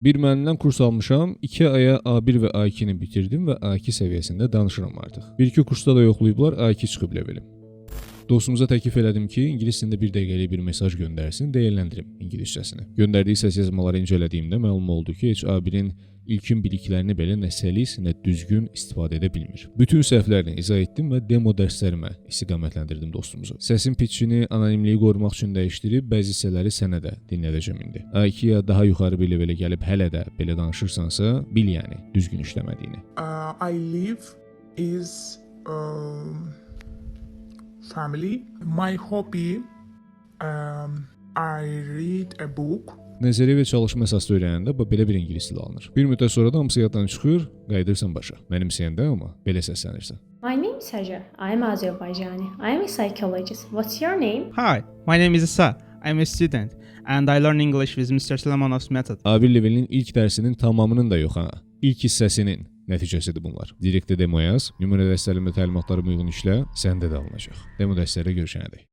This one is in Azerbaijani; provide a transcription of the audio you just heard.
Bir müəllimdən kurs almışam, 2 aya A1 və A2-ni bitirdim və A2 səviyyəsində danışıram artıq. 1-2 kursda da yoxlayıblar, A2 çıxıb levelim. Dostumuza təklif elədim ki, ingilis dilində 1 dəqiqəlik bir mesaj göndərsin, dəyərləndirim ingiliscəsini. Göndərdiyi səs yazmaları incələdiyimdə məlum oldu ki, heç A1-in ilkin biliklərini belə nə səlis, nə düzgün istifadə edə bilmir. Bütün səhvlərini izah etdim və demo dərslərimə istiqamətləndirdim dostumuzu. Səsin pitchini anonimliyi qorumaq üçün dəyişdirib, bəzi hissələri sənə də dinlədəcəm indi. A2-ya daha yuxarı bir levelə gəlib hələ də belə danışırsansa, bil yəni düzgün işləmədiyini. I live is family. My hobby, I read a book. Nəzəriyyə və çalışma əsaslı öyrənəndə belə bir ingilis dili alınır. Bir müddət sonra da hamısı yaddan çıxır, qayıdırsan başa. Mənimsəyəndə amma belə səslənirsən. My name is Saja. I am Azerbaijani. I am a psychologist. What's your name? Hi, my name is Isa. I'm a student and I learn English with Mr. Süleymanov's method. A1 levelinin ilk dərsinin tamamının da yox ha. İlk hissəsinin nəticəsidir bunlar. Direktdə demo yaz, nümunə dərslərimdə təlimatlarıma uyğun işlə, səndə də alınacaq. Demo dərslərdə görüşənədək.